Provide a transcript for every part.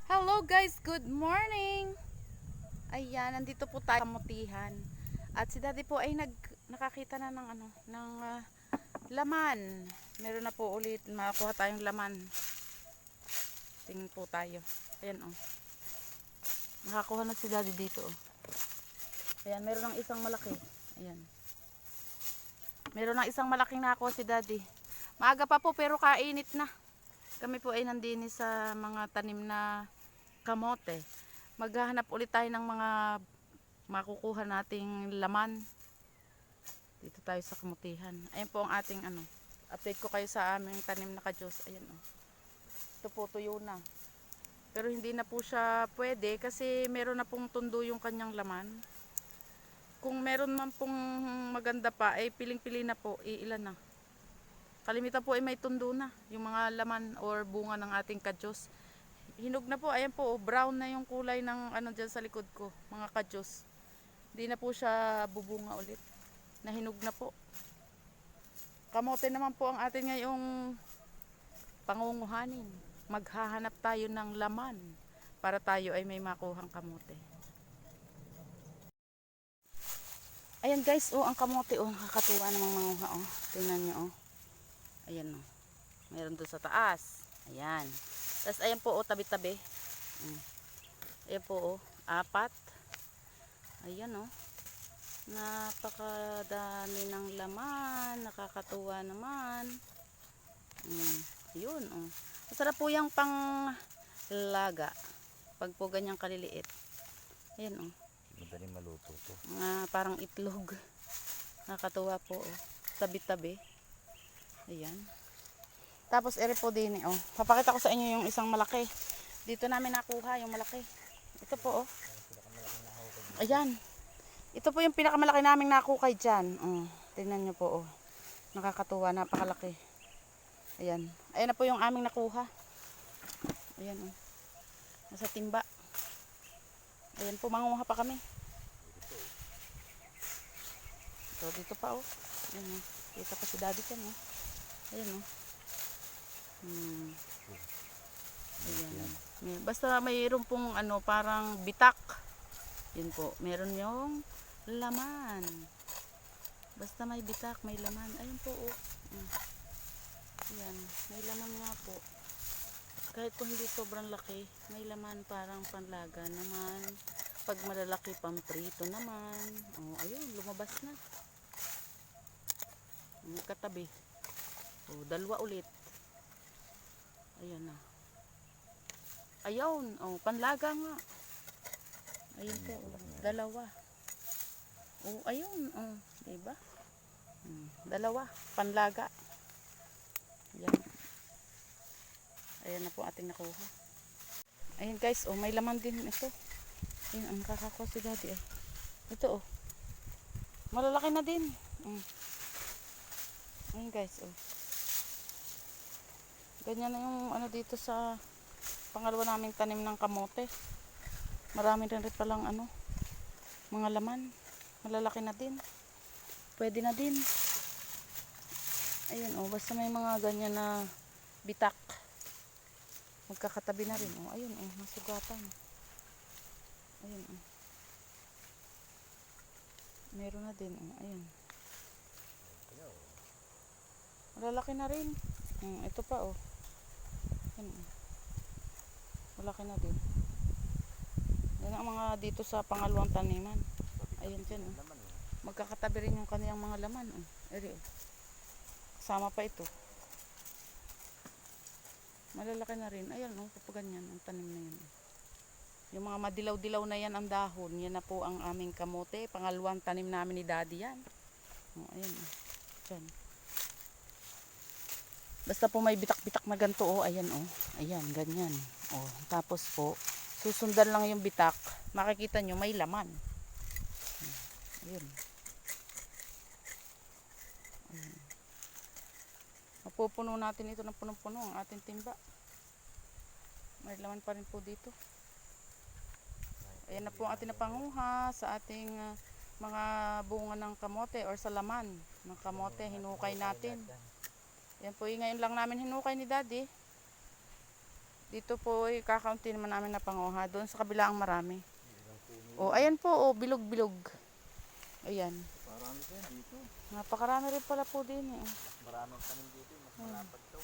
Hello guys, good morning. Ayan, nandito po tayo sa kamutihan. At si Daddy po ay nakakita na ng laman. Meron na po ulit makakuha tayong laman. Tingin po tayo. Ayan oh. Nakakuha na si Daddy dito oh. Ayan, meron ng isang malaki. Ayan. Meron ng isang malaking nakakuha si Daddy. Maaga pa po pero kainit na. Kami po ay nandini sa mga tanim na kamote. Maghahanap ulit tayo ng mga makukuha nating laman. Dito tayo sa kamutihan. Ayan po ang ating update ko kayo sa aming tanim na kadyos. Ayan oh. Ito po tuyo na. Pero hindi na po siya pwede kasi meron na pong tundo yung kanyang laman. Kung meron man pong maganda pa ay piling-pili na po, iilan na. Kalimitan po ay may tundo na yung mga laman or bunga ng ating kadyos. Hinog na po, ayan po, brown na yung kulay ng dyan sa likod ko, mga kadyos. Hindi na po siya bubunga ulit. Nahinog na po. Kamote naman po ang atin ngayong pangunguhanin. Maghahanap tayo ng laman para tayo ay may makuhang kamote. Ayan guys, oh, ang kamote, oh, nakakatuwa namang manguha, oh. Tingnan nyo, oh. Ayan, oh. Meron doon sa taas. Ayan. Tapos ayan po, oh, tabi-tabi. Ayan po, oh, 4. Ayan, oh. Napakadami ng laman. Nakakatuwa naman. Yun, oh. Masarap po yung panglaga. Pag po ganyang kaliliit. Ayan, oh. Madaling maluto to. Parang itlog. Nakakatuwa po, oh. Tabi-tabi. Ayan. Tapos ere po din, oh. Papakita ko sa inyo yung isang malaki. Dito namin nakuha yung malaki. Ito po, oh. Ayan. Ito po yung pinakamalaki naming nakukay dyan. Tingnan nyo po, oh. Nakakatuwa, napakalaki. Ayan. Ayan na po yung aming nakuha. Ayan, oh. Nasa timba. Ayan po, mangunguha pa kami. So, dito pa, oh. Ayan, oh. Kita pa si Daddy dyan, oh. Ayan, oh. Ayan. Basta mayroon pong parang bitak. Yun po, meron yung laman. Basta may bitak, may laman. Ayun po, oh. Ayan, may laman nga po. Kahit kung hindi sobrang laki, may laman, parang panlaga naman. Pag malalaki, pamprito naman. Oh, ayun, lumabas na. Katabi. Oh, 2 ulit. Ayan na. Ayun, oh, panlaga nga. Ayun po, oh, 2. Oh, ayun, oh, diba? 2, panlaga. Ayan. Ayan na po ating nakuha. Ayan guys, oh, may laman din ito. Ayan, ang kakakuha si Daddy, eh. Ito, oh. Malalaki na din. Ayan guys, oh. Ganyan na yung dito sa pangalawa naming tanim ng kamote. Marami rin palang mga laman. Malalaki na din. Pwede na din. Ayan, oh, basta may mga ganyan na bitak. Magkakatabi na rin, oh. Ayun, oh, nasugatan. Ayun, oh. Meron na din, oh. Ayun. Malalaki na rin. Ito pa, oh. Ayun, oh. Malaki na din. Yan ang mga dito sa pangalawang taniman. Ayun dyan, oh. Magkakatabi rin yung kaniyang mga laman, oh. Eri, oh. Kasama pa ito. Malalaki na rin. Ayan, oh, kapag ganyan ang tanim na yan. Yung mga madilaw-dilaw na yan ang dahon. Yan na po ang aming kamote. Pangalawang tanim namin ni Daddy yan. Oh, ayan, oh. Dyan. Basta po may bitak-bitak na ganito, oh. Ayan, oh. Ayan, ganyan. Oh, tapos po, susundan lang yung bitak. Makikita nyo, may laman. Ayun. Mapupuno natin ito ng punong-puno ang ating timba. May laman pa rin po dito. Ayan na po ang ating napanguha sa ating mga bunga ng kamote or sa laman ng kamote. Hinukay natin. Ayan po, ngayon lang namin hinukay ni Daddy. Dito po ay kakaunti naman namin na panguha. Doon sa kabila ang marami. O, ayan po, o, bilog-bilog. Ayan. Marami din dito. Napakarami rin pala po din eh. Maraming tanim dito. Mas malapad to.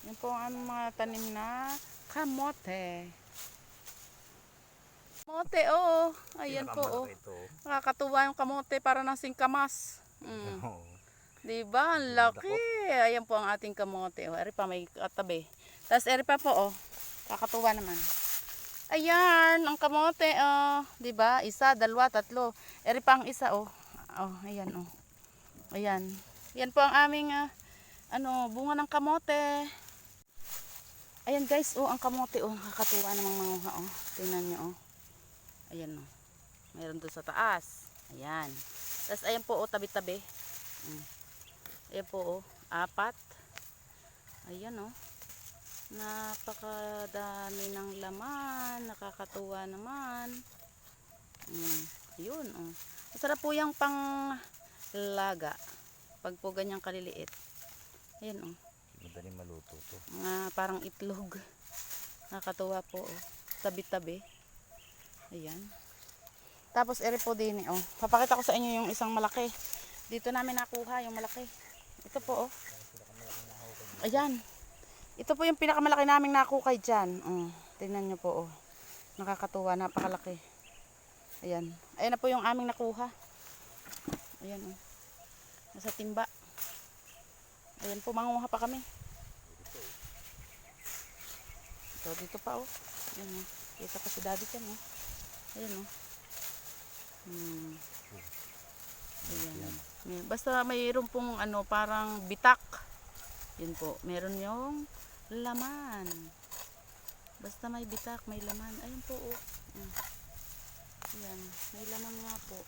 Yan po ang aming mga tanim na kamote. Kamote, oo. Ayan po, oh. Pinakamalaki ito. Nakakatuwa yung kamote para ng singkamas. Oo. Diba? Ang laki. Ayan po ang ating kamote. O, eri pa may katabi. Tapos eri pa po, oh. Kakatuwa naman. Ayan, ang kamote, oh. Diba? Isa, dalawa, tatlo. Eri pa ang isa, oh. Oh, ayan, oh. Ayan. Yan po ang aming, bunga ng kamote. Ayan guys, oh, ang kamote, oh. Kakatuwa namang manguha, oh. Tingnan nyo, oh. Ayan, oh. Mayroon doon sa taas. Ayan. Tapos ayan po, oh, tabi-tabi. Ayan po, oh. 4. Ayan, oh. Napakadami ng laman. Nakakatuwa naman. Yun, oh. Masarap po yung panglaga. Pag po ganyang kaliliit. Ayan, oh. Madaling maluto to. Parang itlog. Nakakatuwa po, oh. Tabi-tabi. Ayan. Tapos ere po din, oh. Papakita ko sa inyo yung isang malaki. Dito namin nakuha yung malaki. Ito po, oh. Ayan. Ito po yung pinakamalaki naming nakukay dyan. Tingnan nyo po, oh. Nakakatuwa, napakalaki. Ayan. Ayan na po yung aming nakuha. Ayan, oh. Nasa timba. Ayan po, manguha pa kami. Ito, dito pa, oh. Ayan, oh. Kita pa si daddy dyan, oh. Ayan, oh. Ayan. Basta mayroon pong parang bitak. Yun po, meron yung laman. Basta may bitak, may laman. Ayun po, oh. Ayan, may laman nga po.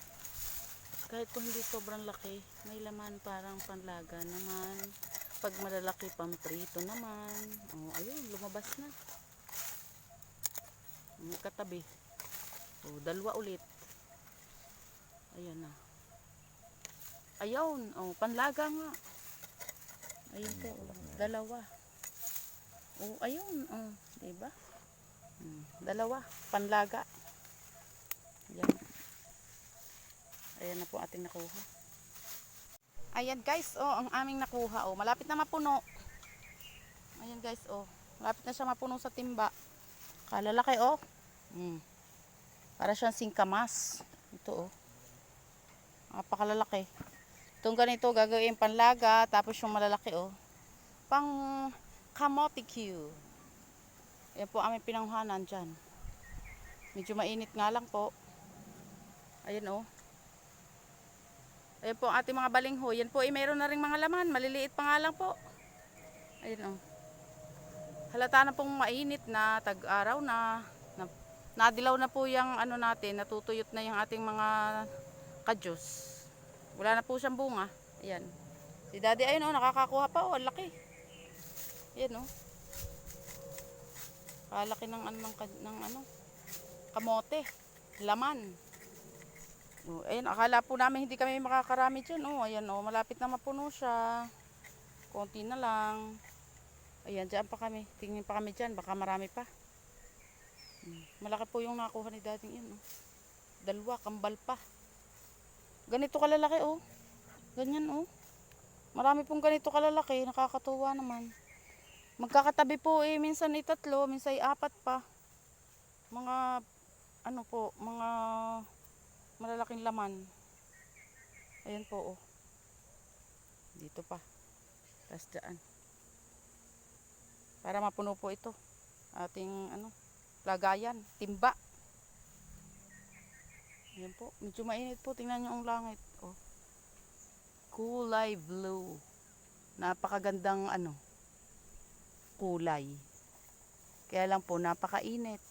Kahit kung hindi sobrang laki, may laman, parang panlaga naman. Pag malalaki, pamprito naman. Oh, ayun, lumabas na. May katabi. Oh, 2 ulit. Ayan na. Ayun, oh, panlaga nga. Ayun po, 2. Oh, ayun, oh, diba? 2, panlaga. Ayan. Ayan na po ating nakuha. Ayan guys, oh, ang aming nakuha, oh, malapit na mapuno. Ayan guys, oh, malapit na siya mapuno sa timba. Kalalaki, oh. Para siyang singkamas. Ito, oh. Napakalalaki. Itong ganito gagawin panlaga, tapos yung malalaki, oh, pang kamote Q. Yan po aming pinanghanan dyan. Medyo mainit nga lang po. Ayan, oh. Ayan po ang ating mga balingho. Yan po ay mayroon na ring mga laman. Maliliit pa nga lang po. Ayan, oh. Halata na pong mainit na, tag-araw na. Nadilaw na po yung natin. Natutuyot na yung ating mga kadyos. Wala na po siyang bunga. Ayan. Si daddy ayun, oh, nakakakuha pa, oh, laki. Ayan, oh. Kalaki ng kamote. Laman. Oh, ayan, akala po namin hindi kami makakarami dyan. Oh, ayan, oh, malapit na mapuno siya. Konti na lang. Ayan, dyan pa kami. Tingin pa kami dyan, baka marami pa. Malaki po yung nakuha ni dating yun, oh. 2, kambal pa. Ganito kalalaki, oh. Ganyan, oh. Marami pong ganito kalalaki. Nakakatuwa naman. Magkakatabi po, eh. Minsan 3, minsan 4 pa. Mga, mga malalaking laman. Ayan po, oh. Dito pa. Tapos dyan. Para mapuno po ito. Ating, lagayan. Timba. Ayan po. Medyo mainit po. Tingnan nyo ang langit. Oh. Kulay blue. Napakagandang kulay. Kaya lang po napakainit.